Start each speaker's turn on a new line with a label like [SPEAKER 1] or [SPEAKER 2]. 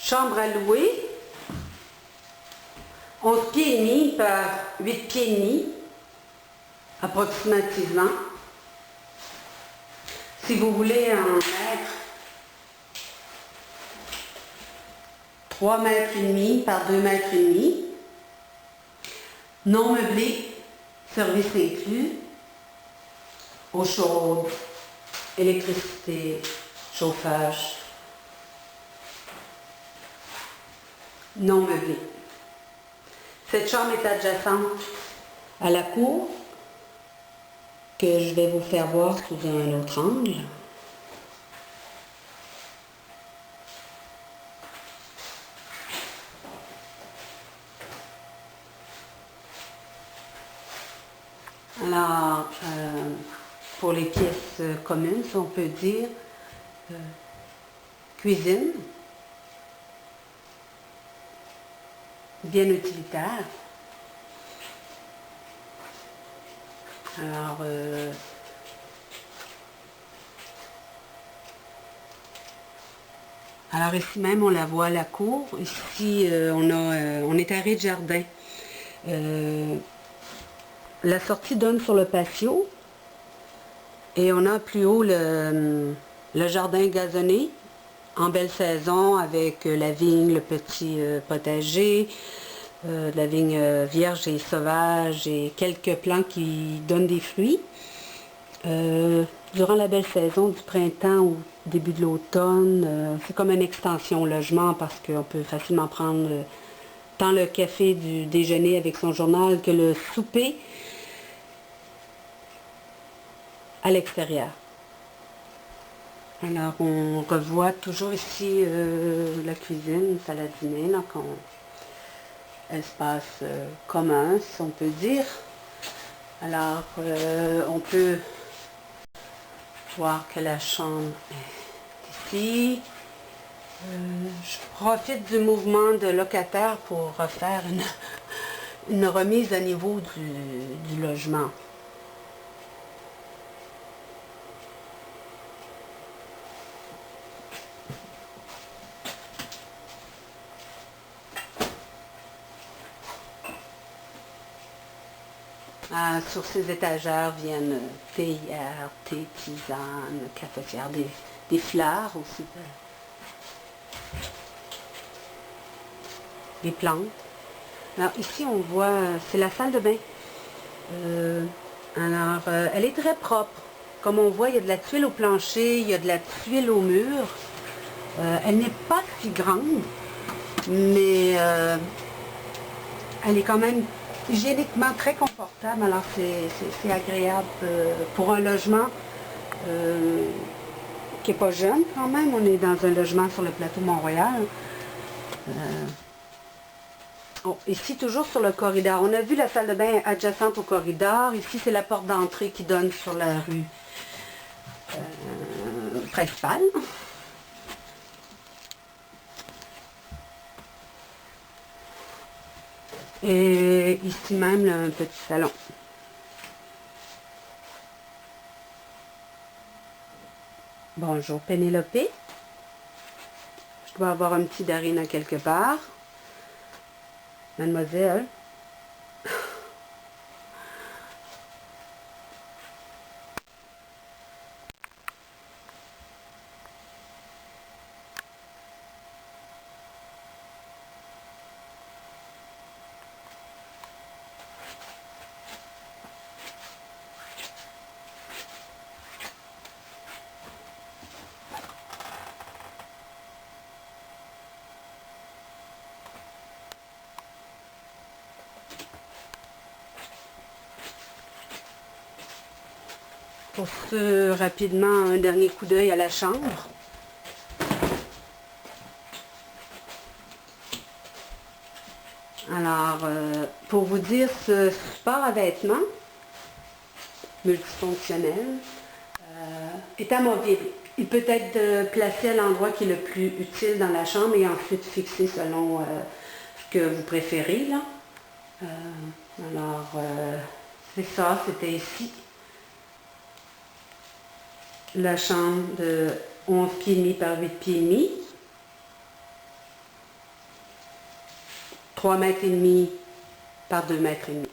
[SPEAKER 1] Chambre à louer, 11 pieds et demi par 8 pieds et demi, approximativement. Si vous voulez en mettre 3 mètres et demi par 2 mètres et demi, non meublé, service inclus, eau chaude, électricité, chauffage, non meublé. Cette chambre est adjacente à la cour, que je vais vous faire voir sous un autre angle. Alors, pour les pièces communes, si on peut dire, cuisine, bien utilitaire. Alors ici même, on la voit à la cour. Ici, on est à rez-de-jardin. La sortie donne sur le patio. Et on a plus haut le jardin gazonné, en belle saison, avec la vigne, le petit potager, la vigne vierge et sauvage, et quelques plants qui donnent des fruits. Durant la belle saison du printemps ou début de l'automne, c'est comme une extension au logement parce qu'on peut facilement prendre tant le café du déjeuner avec son journal que le souper à l'extérieur. Alors, on revoit toujours ici la cuisine, salle à dîner, donc espace commun, si on peut dire. Alors, on peut voir que la chambre est ici. Je profite du mouvement de locataire pour refaire une remise à niveau du logement. Sur ces étagères viennent théières, thé, tisane, cafetière, des fleurs aussi, des plantes. Alors ici on voit, c'est la salle de bain. Elle est très propre. Comme on voit, il y a de la tuile au plancher, il y a de la tuile au mur. Elle n'est pas si grande, mais elle est quand même hygiéniquement très confortable, alors c'est agréable pour un logement qui n'est pas jeune quand même. On est dans un logement sur le plateau Mont-Royal. Ici, toujours sur le corridor. On a vu la salle de bain adjacente au corridor. Ici, c'est la porte d'entrée qui donne sur la rue principale. Et ici même, un petit salon. Bonjour Pénélope. Je dois avoir un petit Darina quelque part. Mademoiselle. Pour ce, rapidement, un dernier coup d'œil à la chambre. Alors, pour vous dire, ce support à vêtements multifonctionnel est amovible. Il peut être placé à l'endroit qui est le plus utile dans la chambre et ensuite fixé selon ce que vous préférez, là. C'est ça, c'était ici. La chambre de 11 pieds et demi par 8 pieds et demi. 3 mètres et demi par 2 mètres et demi.